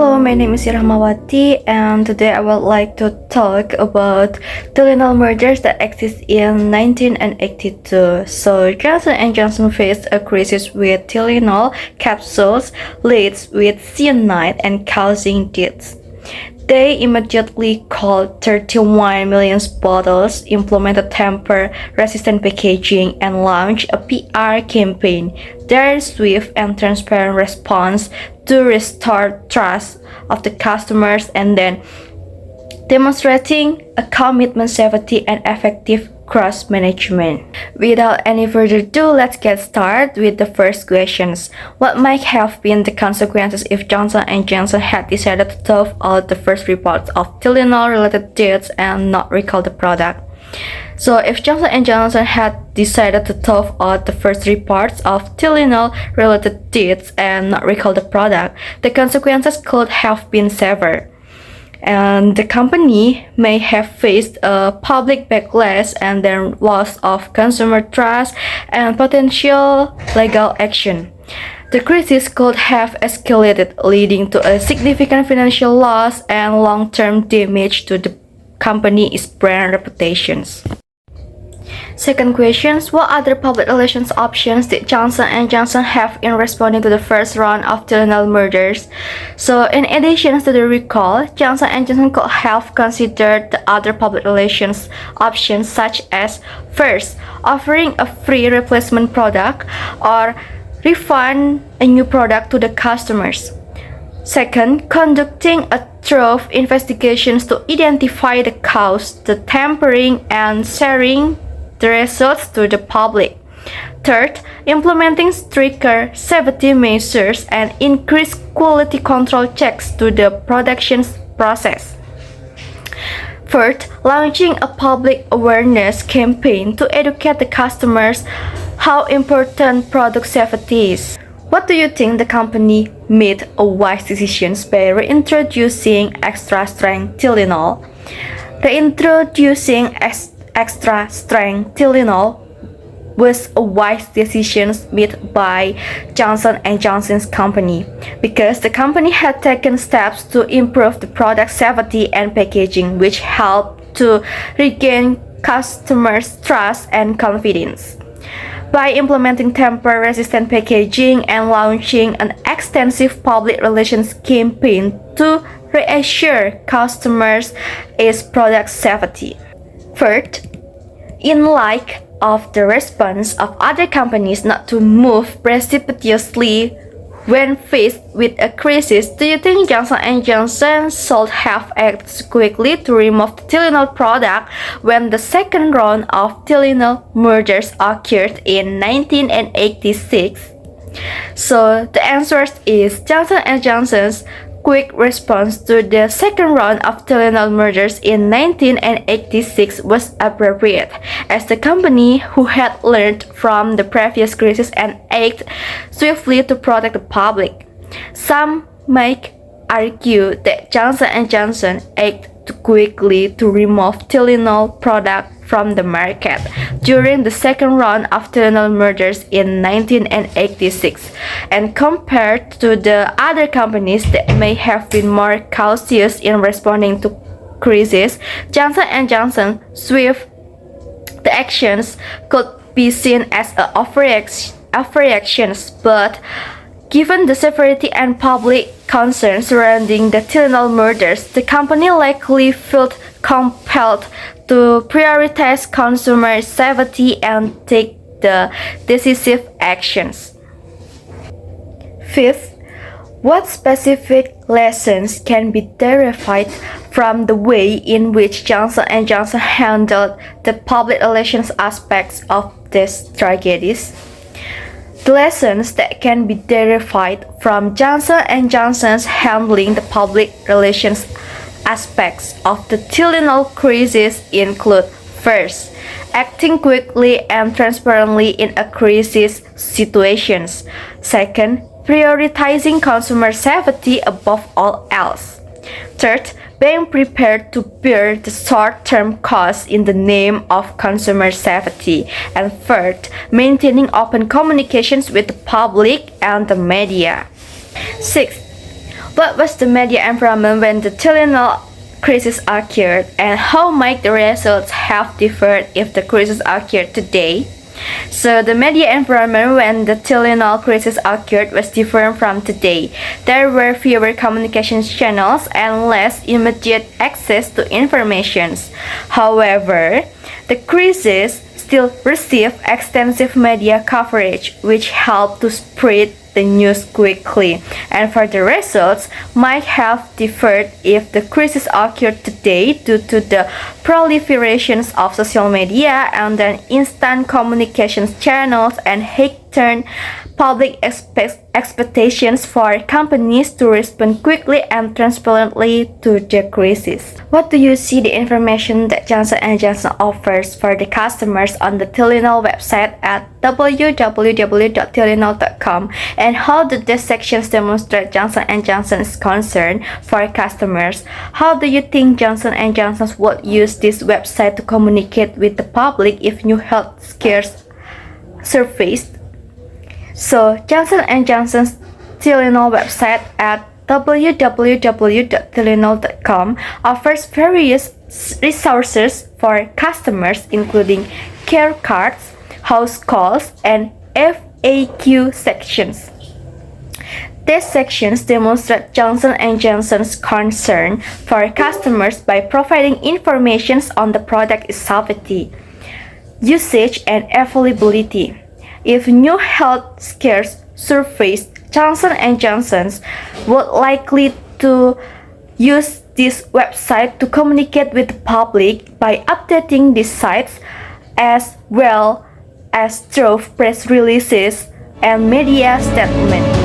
Hello, my name is Lia Rahmawati, and today I would like to talk about Tylenol murders that exist in 1982. So, Johnson & Johnson faced a crisis with Tylenol capsules laced with cyanide and causing deaths. They immediately called 31 million bottles, implemented tamper-resistant packaging, and launched a PR campaign. Their swift and transparent response to restore trust of the customers and then demonstrating a commitment, safety, and effective cross management. Without any further ado, let's get started with the first questions. What might have been the consequences if Johnson & Johnson had decided to tough out the first reports of Tylenol-related deaths and not recall the product? So, if Johnson & Johnson had decided to tough out the first reports of Tylenol-related deaths and not recall the product, the consequences could have been severe. And the company may have faced a public backlash and then loss of consumer trust and potential legal action. The crisis could have escalated, leading to a significant financial loss and long-term damage to the company's brand reputations. Second question, what other public relations options did Johnson & Johnson have in responding to the first round of Tylenol murders? So, in addition to the recall, Johnson & Johnson could have considered the other public relations options such as first, offering a free replacement product or refund a new product to the customers. Second, conducting a thorough investigations to identify the cause, the tampering, and sharing the results to the public. Third, implementing stricter safety measures and increased quality control checks to the production process. Fourth, launching a public awareness campaign to educate the customers how important product safety is. What do you think the company made a wise decision by reintroducing extra-strength Tylenol? Reintroducing extra-strength Tylenol was a wise decision made by Johnson & Johnson's company because the company had taken steps to improve the product safety and packaging, which helped to regain customers' trust and confidence. By implementing tamper-resistant packaging and launching an extensive public relations campaign to reassure customers its product safety. Third, in light of the response of other companies not to move precipitously when faced with a crisis, do you think Johnson & Johnson should have acted quickly to remove the Tylenol product when the second round of Tylenol murders occurred in 1986? So the answer is Johnson & Johnson's quick response to the second round of Tylenol murders in 1986 was appropriate, as the company who had learned from the previous crisis and acted swiftly to protect the public. Some might argue that Johnson & Johnson acted quickly to remove Tylenol product from the market during the second round of Tylenol murders in 1986, and compared to the other companies that may have been more cautious in responding to crises, Johnson & Johnson swift the actions could be seen as a overreactions, but given the severity and public concern surrounding the Tylenol murders, the company likely felt compelled to prioritize consumer safety and take the decisive actions. Fifth, what specific lessons can be derived from the way in which Johnson & Johnson handled the public relations aspects of these tragedies? The lessons that can be derived from Johnson & Johnson's handling the public relations aspects of the Tylenol crisis include: first, acting quickly and transparently in a crisis situations. Second, prioritizing consumer safety above all else. Third, being prepared to bear the short-term costs in the name of consumer safety. And third, maintaining open communications with the public and the media. Sixth, What was the media environment when the Tylenol crisis occurred, and how might the results have differed if the crisis occurred today? So the media environment when the Tylenol crisis occurred was different from today. There were fewer communications channels and less immediate access to information. However, the crisis still received extensive media coverage, which helped to spread the news quickly, and for the results might have differed if the crisis occurred today due to the proliferation of social media and then instant communications channels and heightened public expectations for companies to respond quickly and transparently to the crisis. What do you see the information that Johnson & Johnson offers for the customers on the Tylenol website at www.tylenol.com, and how do these sections demonstrate Johnson & Johnson's concern for customers? How do you think Johnson & Johnson would use this website to communicate with the public if new health scares surfaced? So Johnson & Johnson's Tylenol website at www.tylenol.com offers various resources for customers, including care cards, house calls, and FAQ sections. These sections demonstrate Johnson & Johnson's concern for customers by providing information on the product safety, usage, and availability. If new health scares surface, Johnson & Johnson would likely to use this website to communicate with the public by updating these sites as well as through press releases and media statements.